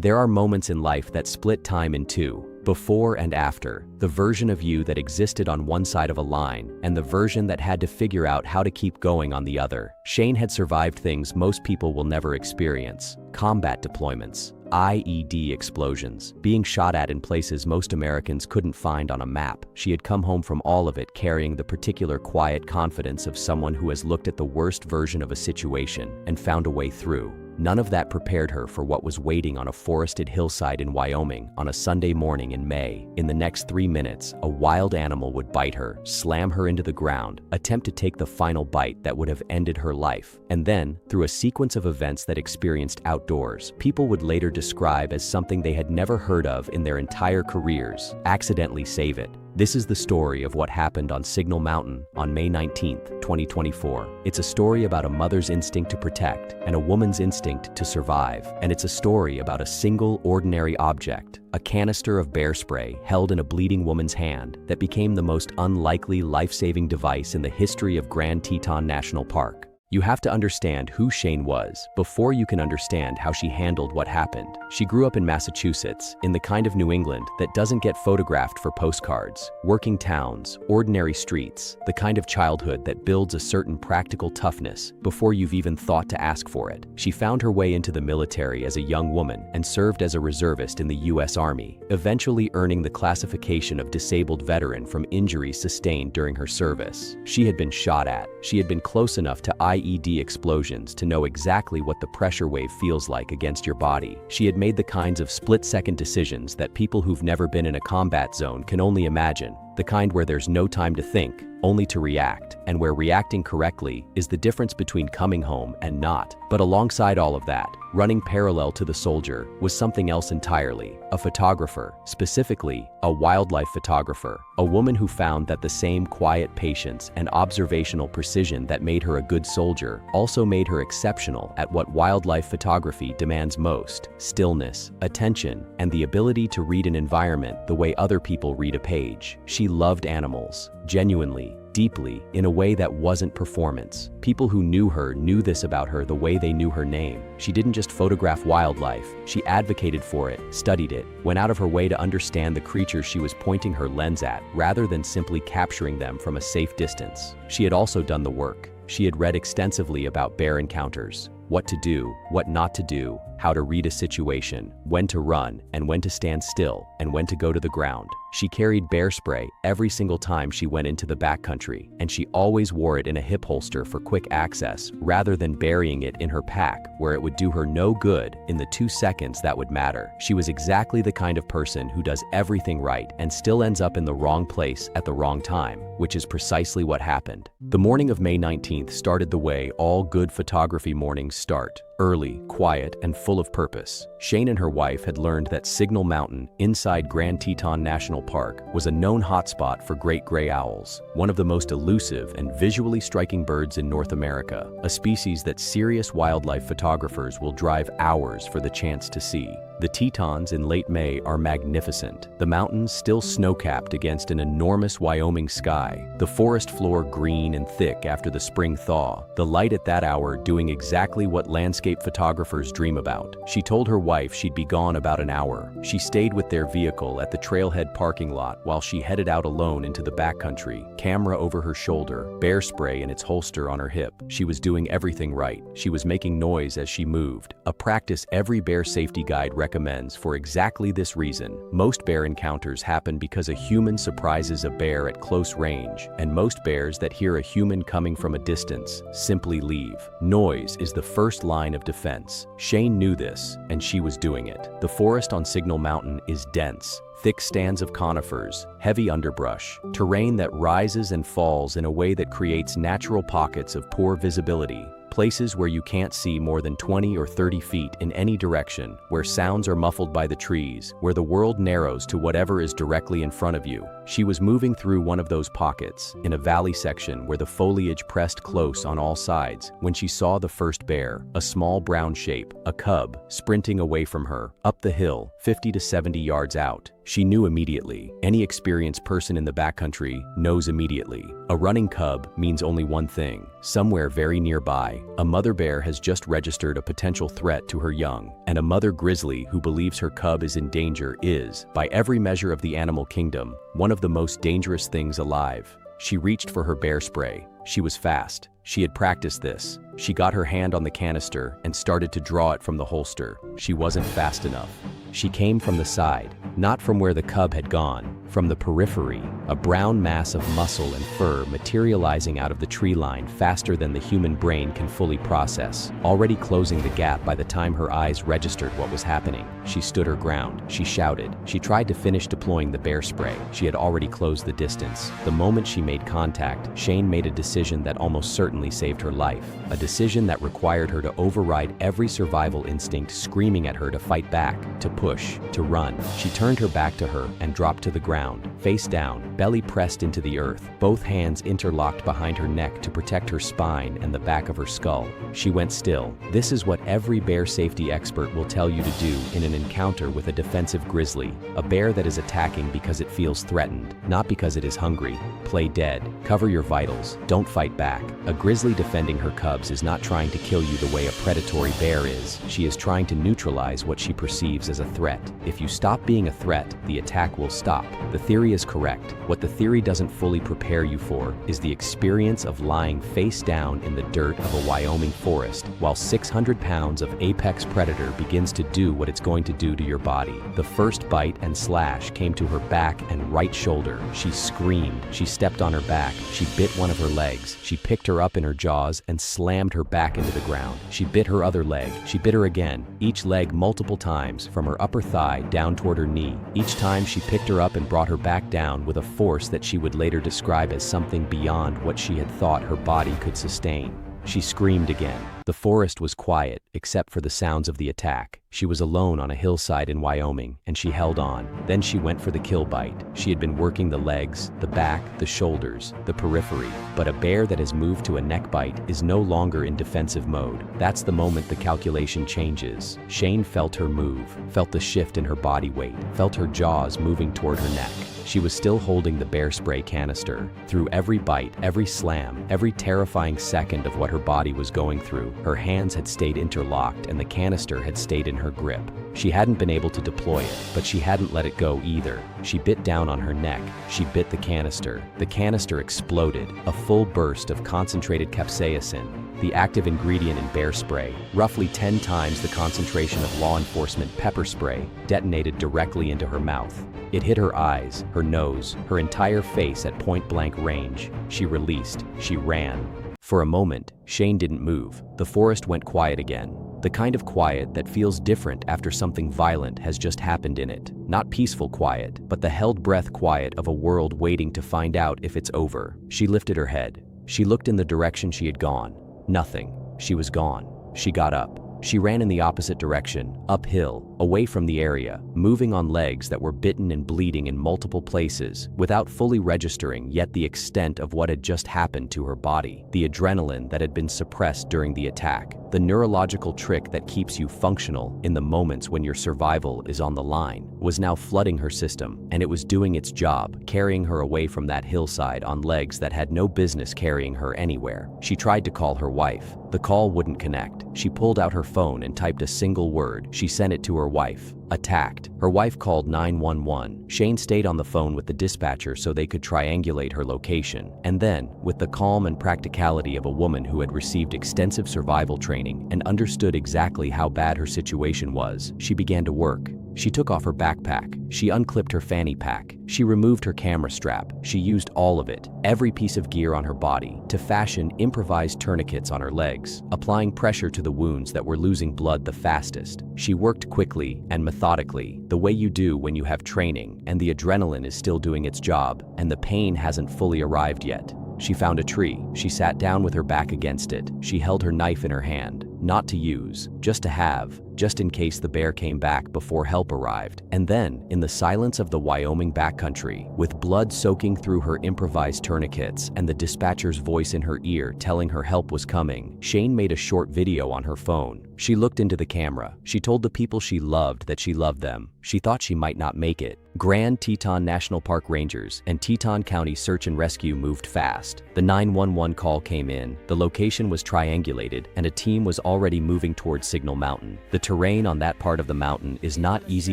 There are moments in life that split time in two, before and after, the version of you that existed on one side of a line and the version that had to figure out how to keep going on the other. Shane had survived things most people will never experience: combat deployments, IED explosions, being shot at in places most Americans couldn't find on a map. She had come home from all of it carrying the particular quiet confidence of someone who has looked at the worst version of a situation and found a way through. None of that prepared her for what was waiting on a forested hillside in Wyoming on a Sunday morning in May. In the next 3 minutes, a wild animal would bite her, slam her into the ground, attempt to take the final bite that would have ended her life. And then, through a sequence of events that experienced outdoors, people would later describe as something they had never heard of in their entire careers, accidentally save it. This is the story of what happened on Signal Mountain on May 19, 2024. It's a story about a mother's instinct to protect and a woman's instinct to survive. And it's a story about a single ordinary object, a canister of bear spray held in a bleeding woman's hand that became the most unlikely life-saving device in the history of Grand Teton National Park. You have to understand who Shane was before you can understand how she handled what happened. She grew up in Massachusetts, in the kind of New England that doesn't get photographed for postcards. Working towns, ordinary streets, the kind of childhood that builds a certain practical toughness before you've even thought to ask for it. She found her way into the military as a young woman and served as a reservist in the U.S. Army, eventually earning the classification of disabled veteran from injuries sustained during her service. She had been shot at. She had been close enough to IED explosions to know exactly what the pressure wave feels like against your body. She had made the kinds of split-second decisions that people who've never been in a combat zone can only imagine, the kind where there's no time to think, only to react, and where reacting correctly is the difference between coming home and not. But alongside all of that, running parallel to the soldier was something else entirely: a photographer, specifically a wildlife photographer, a woman who found that the same quiet patience and observational precision that made her a good soldier also made her exceptional at what wildlife photography demands most: stillness, attention, and the ability to read an environment the way other people read a page. She loved animals, genuinely, deeply, in a way that wasn't performance. People who knew her knew this about her the way they knew her name. She didn't just photograph wildlife, she advocated for it, studied it, went out of her way to understand the creatures she was pointing her lens at, rather than simply capturing them from a safe distance. She had also done the work. She had read extensively about bear encounters, what to do, what not to do, how to read a situation, when to run, and when to stand still, and when to go to the ground. She carried bear spray every single time she went into the backcountry, and she always wore it in a hip holster for quick access, rather than burying it in her pack, where it would do her no good in the 2 seconds that would matter. She was exactly the kind of person who does everything right and still ends up in the wrong place at the wrong time, which is precisely what happened. The morning of May 19th started the way all good photography mornings start: early, quiet, and full of purpose. Shane and her wife had learned that Signal Mountain, inside Grand Teton National Park, was a known hotspot for great gray owls, one of the most elusive and visually striking birds in North America, a species that serious wildlife photographers will drive hours for the chance to see. The Tetons in late May are magnificent, the mountains still snow-capped against an enormous Wyoming sky, the forest floor green and thick after the spring thaw, the light at that hour doing exactly what landscape photographers dream about. She told her wife she'd be gone about an hour. She stayed with their vehicle at the trailhead parking lot while she headed out alone into the backcountry, camera over her shoulder, bear spray in its holster on her hip. She was doing everything right. She was making noise as she moved, a practice every bear safety guide recommends for exactly this reason. Most bear encounters happen because a human surprises a bear at close range, and most bears that hear a human coming from a distance simply leave. Noise is the first line of defense. Shane knew this, and she was doing it. The forest on Signal Mountain is dense. Thick stands of conifers, heavy underbrush, terrain that rises and falls in a way that creates natural pockets of poor visibility, places where you can't see more than 20 or 30 feet in any direction, where sounds are muffled by the trees, where the world narrows to whatever is directly in front of you. She was moving through one of those pockets, in a valley section where the foliage pressed close on all sides, when she saw the first bear, a small brown shape, a cub, sprinting away from her, up the hill, 50 to 70 yards out. She knew immediately. Any experienced person in the backcountry knows immediately. A running cub means only one thing. Somewhere very nearby, a mother bear has just registered a potential threat to her young, and a mother grizzly who believes her cub is in danger is, by every measure of the animal kingdom, one of the most dangerous things alive. She reached for her bear spray. She was fast. She had practiced this. She got her hand on the canister and started to draw it from the holster. She wasn't fast enough. She came from the side, not from where the cub had gone, from the periphery, a brown mass of muscle and fur materializing out of the tree line faster than the human brain can fully process, already closing the gap by the time her eyes registered what was happening. She stood her ground. She shouted. She tried to finish deploying the bear spray. She had already closed the distance. The moment she made contact, Shane made a decision that almost certainly saved her life, a decision that required her to override every survival instinct screaming at her to fight back, to push, to run. She turned her back to her and dropped to the ground, face down, belly pressed into the earth, both hands interlocked behind her neck to protect her spine and the back of her skull. She went still. This is what every bear safety expert will tell you to do in an encounter with a defensive grizzly, a bear that is attacking because it feels threatened, not because it is hungry. Play dead. Cover your vitals. Don't fight back. A grizzly defending her cubs is not trying to kill you the way a predatory bear is. She is trying to neutralize what she perceives as a threat. If you stop being a threat, the attack will stop. The theory is correct. What the theory doesn't fully prepare you for is the experience of lying face down in the dirt of a Wyoming forest while 600 pounds of apex predator begins to do what it's going to do to your body. The first bite and slash came to her back and right shoulder. She screamed. She stepped on her back. She bit one of her legs. She picked her up in her jaws and slammed her back into the ground. She bit her other leg. She bit her again, each leg multiple times, from her upper thigh down toward her knee. Each time she picked her up and brought her back down with a force that she would later describe as something beyond what she had thought her body could sustain. She screamed again. The forest was quiet, except for the sounds of the attack. She was alone on a hillside in Wyoming, and she held on. Then she went for the kill bite. She had been working the legs, the back, the shoulders, the periphery. But a bear that has moved to a neck bite is no longer in defensive mode. That's the moment the calculation changes. Shane felt her move, felt the shift in her body weight, felt her jaws moving toward her neck. She was still holding the bear spray canister. Through every bite, every slam, every terrifying second of what her body was going through, her hands had stayed interlocked and the canister had stayed in her grip. She hadn't been able to deploy it, but she hadn't let it go either. She bit down on her neck. She bit the canister. The canister exploded, a full burst of concentrated capsaicin, the active ingredient in bear spray, roughly 10 times the concentration of law enforcement pepper spray, detonated directly into her mouth. It hit her eyes, her nose, her entire face at point-blank range. She released. She ran. For a moment, Shane didn't move. The forest went quiet again. The kind of quiet that feels different after something violent has just happened in it. Not peaceful quiet, but the held breath quiet of a world waiting to find out if it's over. She lifted her head. She looked in the direction she had gone. Nothing. She was gone. She got up. She ran in the opposite direction, uphill, away from the area, moving on legs that were bitten and bleeding in multiple places, without fully registering yet the extent of what had just happened to her body, the adrenaline that had been suppressed during the attack, the neurological trick that keeps you functional in the moments when your survival is on the line, was now flooding her system, and it was doing its job, carrying her away from that hillside on legs that had no business carrying her anywhere. She tried to call her wife. The call wouldn't connect. She pulled out her phone and typed a single word. She sent it to her wife. Attacked. Her wife called 911. Shane stayed on the phone with the dispatcher so they could triangulate her location. And then, with the calm and practicality of a woman who had received extensive survival training and understood exactly how bad her situation was, she began to work. She took off her backpack. She unclipped her fanny pack. She removed her camera strap. She used all of it, every piece of gear on her body, to fashion improvised tourniquets on her legs, applying pressure to the wounds that were losing blood the fastest. She worked quickly and methodically, the way you do when you have training, and the adrenaline is still doing its job, and the pain hasn't fully arrived yet. She found a tree. She sat down with her back against it. She held her knife in her hand, not to use, just to have, just in case the bear came back before help arrived. And then, in the silence of the Wyoming backcountry, with blood soaking through her improvised tourniquets and the dispatcher's voice in her ear telling her help was coming, Shane made a short video on her phone. She looked into the camera. She told the people she loved that she loved them. She thought she might not make it. Grand Teton National Park rangers and Teton County search and rescue moved fast. The 911 call came in, the location was triangulated, and a team was already moving towards Signal Mountain. The terrain on that part of the mountain is not easy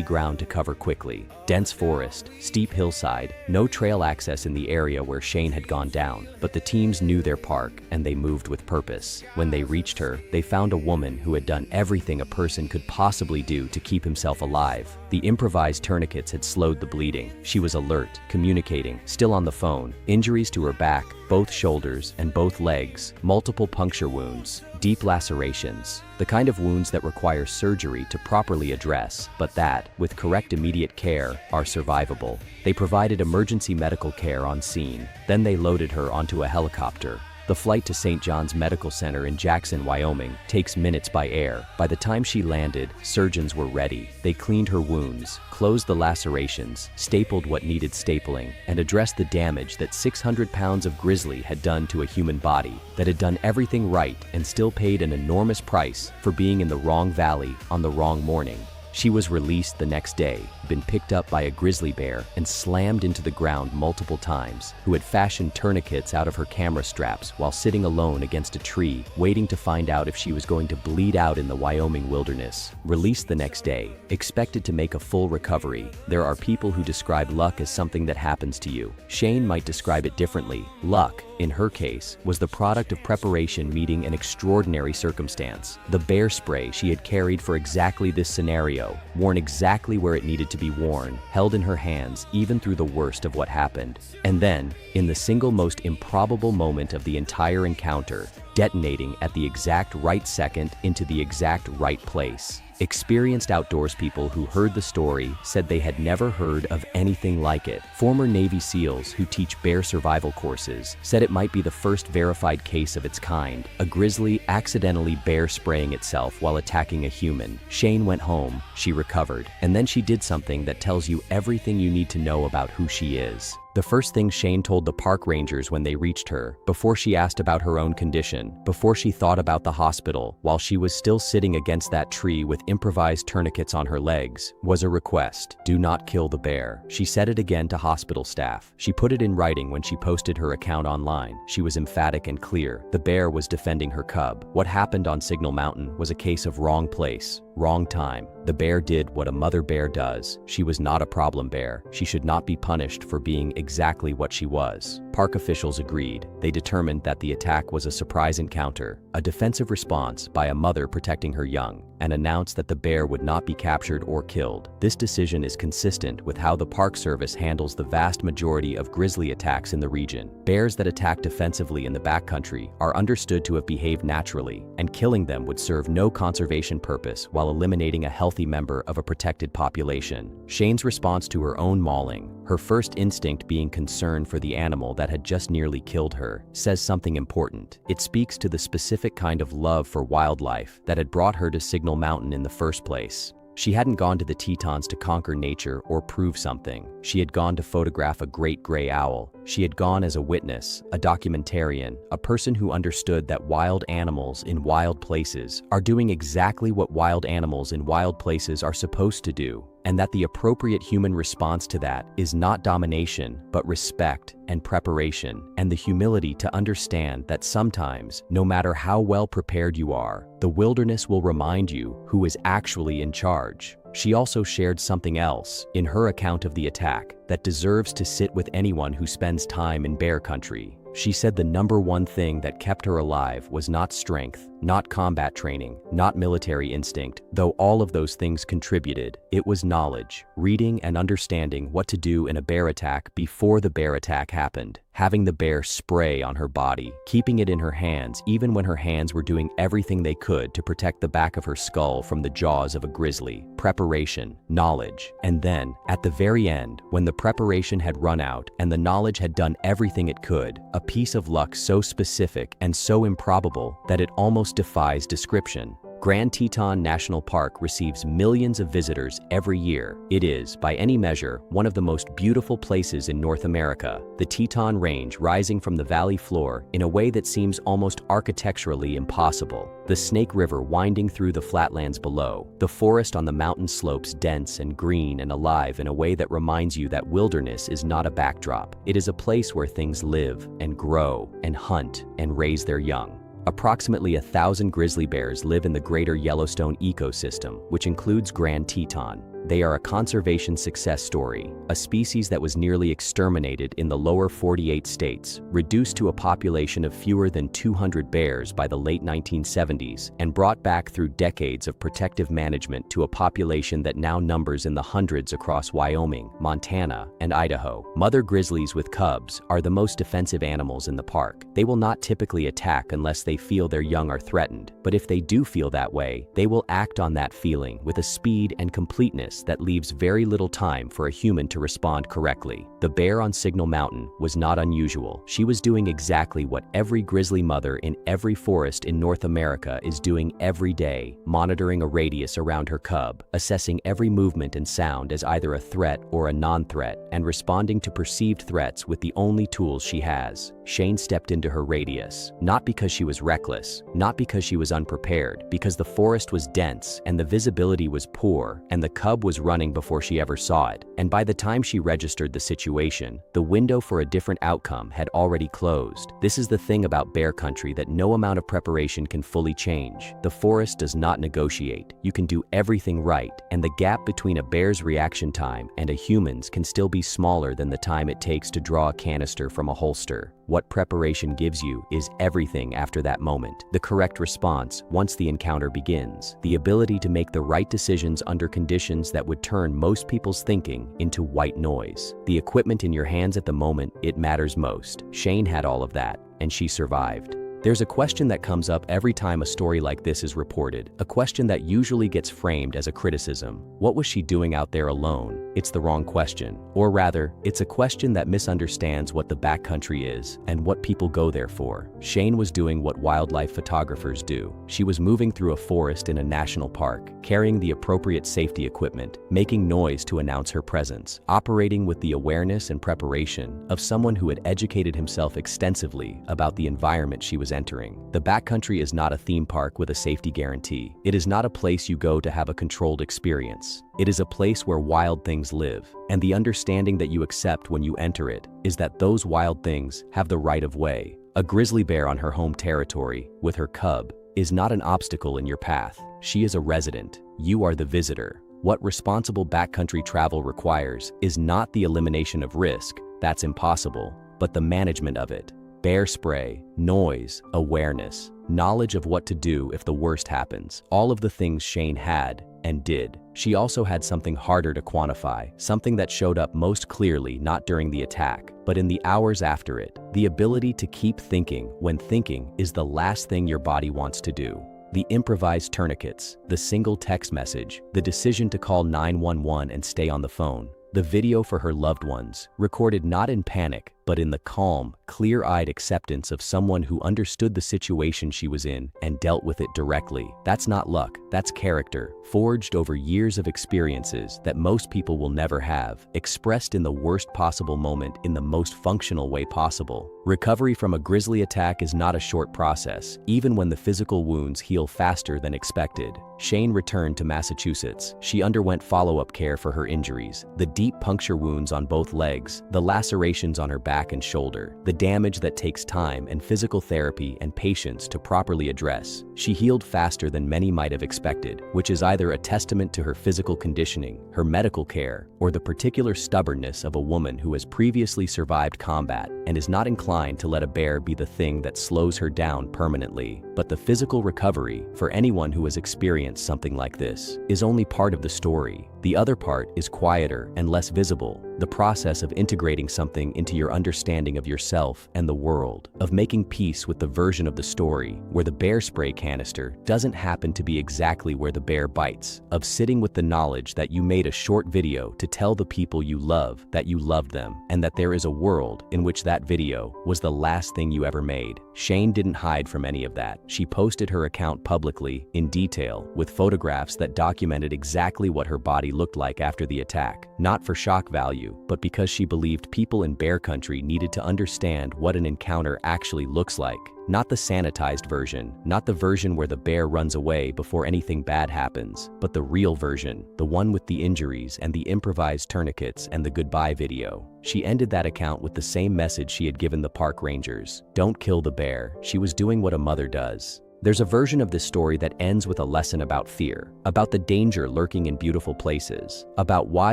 ground to cover quickly. Dense forest, steep hillside, no trail access in the area where Shane had gone down. But the teams knew their park, and they moved with purpose. When they reached her, they found a woman who had done everything a person could possibly do to keep himself alive. The improvised tourniquets had slowed the bleeding. She was alert, communicating, still on the phone. Injuries to her back, both shoulders and both legs, multiple puncture wounds, deep lacerations, the kind of wounds that require surgery to properly address, but that, with correct immediate care, are survivable. They provided emergency medical care on scene. Then they loaded her onto a helicopter. The flight to St. John's Medical Center in Jackson, Wyoming, takes minutes by air. By the time she landed, surgeons were ready. They cleaned her wounds, closed the lacerations, stapled what needed stapling, and addressed the damage that 600 pounds of grizzly had done to a human body, that had done everything right and still paid an enormous price for being in the wrong valley on the wrong morning. She was released the next day, been picked up by a grizzly bear and slammed into the ground multiple times, who had fashioned tourniquets out of her camera straps while sitting alone against a tree, waiting to find out if she was going to bleed out in the Wyoming wilderness. Released the next day, expected to make a full recovery. There are people who describe luck as something that happens to you. Shane might describe it differently. Luck, in her case, was the product of preparation meeting an extraordinary circumstance. The bear spray she had carried for exactly this scenario, worn exactly where it needed to be worn, held in her hands even through the worst of what happened. And then, in the single most improbable moment of the entire encounter, detonating at the exact right second into the exact right place. Experienced outdoors people who heard the story said they had never heard of anything like it. Former Navy SEALs who teach bear survival courses said it might be the first verified case of its kind, a grizzly accidentally bear spraying itself while attacking a human. Shane went home, she recovered, and then she did something that tells you everything you need to know about who she is. The first thing Shane told the park rangers when they reached her, before she asked about her own condition, before she thought about the hospital, while she was still sitting against that tree with improvised tourniquets on her legs, was a request: do not kill the bear. She said it again to hospital staff. She put it in writing when she posted her account online. She was emphatic and clear. The bear was defending her cub. What happened on Signal Mountain was a case of wrong place, wrong time. The bear did what a mother bear does. She was not a problem bear. She should not be punished for being exactly what she was. Park officials agreed. They determined that the attack was a surprise encounter, a defensive response by a mother protecting her young, and announced that the bear would not be captured or killed. This decision is consistent with how the Park Service handles the vast majority of grizzly attacks in the region. Bears that attack defensively in the backcountry are understood to have behaved naturally, and killing them would serve no conservation purpose while eliminating a healthy member of a protected population. Shane's response to her own mauling, her first instinct being concern for the animal that had just nearly killed her, says something important. It speaks to the specific kind of love for wildlife that had brought her to Signal Mountain in the first place. She hadn't gone to the Tetons to conquer nature or prove something. She had gone to photograph a great gray owl. She had gone as a witness, a documentarian, a person who understood that wild animals in wild places are doing exactly what wild animals in wild places are supposed to do, and that the appropriate human response to that is not domination, but respect and preparation, and the humility to understand that sometimes, no matter how well prepared you are, the wilderness will remind you who is actually in charge. She also shared something else in her account of the attack that deserves to sit with anyone who spends time in bear country. She said the number one thing that kept her alive was not strength, not combat training, not military instinct, though all of those things contributed. It was knowledge, reading and understanding what to do in a bear attack before the bear attack happened. Having the bear spray on her body, keeping it in her hands even when her hands were doing everything they could to protect the back of her skull from the jaws of a grizzly. Preparation, knowledge, and then, at the very end, when the preparation had run out and the knowledge had done everything it could, a piece of luck so specific and so improbable that it almost defies description. Grand Teton National Park receives millions of visitors every year. It is, by any measure, one of the most beautiful places in North America, the Teton Range rising from the valley floor in a way that seems almost architecturally impossible. The Snake River winding through the flatlands below, the forest on the mountain slopes dense and green and alive in a way that reminds you that wilderness is not a backdrop. It is a place where things live and grow and hunt and raise their young. Approximately 1,000 grizzly bears live in the greater Yellowstone ecosystem, which includes Grand Teton. They are a conservation success story, a species that was nearly exterminated in the lower 48 states, reduced to a population of fewer than 200 bears by the late 1970s, and brought back through decades of protective management to a population that now numbers in the hundreds across Wyoming, Montana, and Idaho. Mother grizzlies with cubs are the most defensive animals in the park. They will not typically attack unless they feel their young are threatened, but if they do feel that way, they will act on that feeling with a speed and completeness that leaves very little time for a human to respond correctly. The bear on Signal Mountain was not unusual. She was doing exactly what every grizzly mother in every forest in North America is doing every day, monitoring a radius around her cub, assessing every movement and sound as either a threat or a non-threat, and responding to perceived threats with the only tools she has. Shane stepped into her radius, not because she was reckless, not because she was unprepared, because the forest was dense and the visibility was poor, and the cub was running before she ever saw it. And by the time she registered the situation, the window for a different outcome had already closed. This is the thing about bear country that no amount of preparation can fully change. The forest does not negotiate. You can do everything right, and the gap between a bear's reaction time and a human's can still be smaller than the time it takes to draw a canister from a holster. What preparation gives you is everything after that moment. The correct response once the encounter begins. The ability to make the right decisions under conditions that would turn most people's thinking into white noise. The equipment in your hands at the moment it matters most. Shane had all of that, and she survived. There's a question that comes up every time a story like this is reported, a question that usually gets framed as a criticism. What was she doing out there alone? It's the wrong question. Or rather, it's a question that misunderstands what the backcountry is and what people go there for. Shane was doing what wildlife photographers do. She was moving through a forest in a national park, carrying the appropriate safety equipment, making noise to announce her presence, operating with the awareness and preparation of someone who had educated himself extensively about the environment she was entering. The backcountry is not a theme park with a safety guarantee. It is not a place you go to have a controlled experience. It is a place where wild things live, and the understanding that you accept when you enter it is that those wild things have the right of way. A grizzly bear on her home territory, with her cub, is not an obstacle in your path. She is a resident. You are the visitor. What responsible backcountry travel requires is not the elimination of risk, that's impossible, but the management of it. Bear spray, noise, awareness, knowledge of what to do if the worst happens. All of the things Shane had and did. She also had something harder to quantify, something that showed up most clearly not during the attack, but in the hours after it. The ability to keep thinking when thinking is the last thing your body wants to do. The improvised tourniquets, the single text message, the decision to call 911 and stay on the phone. The video for her loved ones, recorded not in panic, but in the calm, clear-eyed acceptance of someone who understood the situation she was in and dealt with it directly. That's not luck, that's character, forged over years of experiences that most people will never have, expressed in the worst possible moment in the most functional way possible. Recovery from a grizzly attack is not a short process, even when the physical wounds heal faster than expected. Shane returned to Massachusetts. She underwent follow-up care for her injuries, the deep puncture wounds on both legs, the lacerations on her back and shoulder, the damage that takes time and physical therapy and patience to properly address. She healed faster than many might have expected, which is either a testament to her physical conditioning, her medical care, or the particular stubbornness of a woman who has previously survived combat and is not inclined to let a bear be the thing that slows her down permanently. But the physical recovery, for anyone who has experienced something like this, is only part of the story. The other part is quieter and less visible, the process of integrating something into your understanding of yourself and the world, of making peace with the version of the story where the bear spray canister doesn't happen to be exactly where the bear bites, of sitting with the knowledge that you made a short video to tell the people you love that you loved them, and that there is a world in which that that video was the last thing you ever made. Shane didn't hide from any of that. She posted her account publicly, in detail, with photographs that documented exactly what her body looked like after the attack. Not for shock value, but because she believed people in bear country needed to understand what an encounter actually looks like. Not the sanitized version, not the version where the bear runs away before anything bad happens, but the real version, the one with the injuries and the improvised tourniquets and the goodbye video. She ended that account with the same message she had given the park rangers. Don't kill the bear. She was doing what a mother does. There's a version of this story that ends with a lesson about fear, about the danger lurking in beautiful places, about why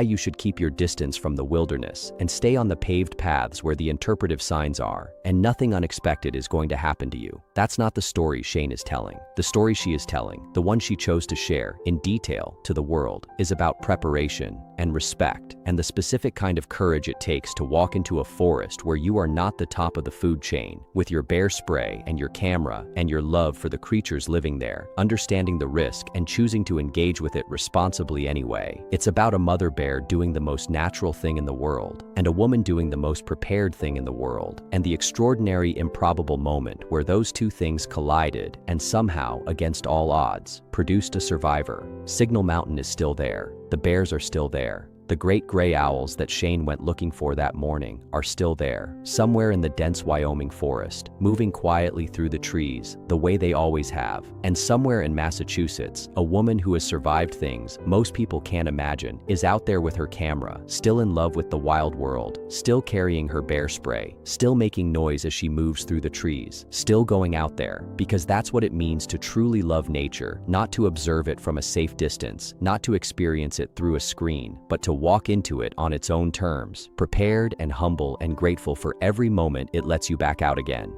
you should keep your distance from the wilderness and stay on the paved paths where the interpretive signs are, and nothing unexpected is going to happen to you. That's not the story Shane is telling. The story she is telling, the one she chose to share in detail to the world, is about preparation and respect and the specific kind of courage it takes to walk into a forest where you are not the top of the food chain, with your bear spray and your camera and your love for the creatures living there, understanding the risk and choosing to engage with it responsibly anyway. It's about a mother bear doing the most natural thing in the world, and a woman doing the most prepared thing in the world, and the extraordinary improbable moment where those two things collided and somehow, against all odds, produced a survivor. Signal Mountain is still there. The bears are still there. The great gray owls that Shane went looking for that morning are still there, somewhere in the dense Wyoming forest, moving quietly through the trees, the way they always have. And somewhere in Massachusetts, a woman who has survived things most people can't imagine is out there with her camera, still in love with the wild world, still carrying her bear spray, still making noise as she moves through the trees, still going out there, because that's what it means to truly love nature, not to observe it from a safe distance, not to experience it through a screen, but to walk into it on its own terms, prepared and humble and grateful for every moment it lets you back out again.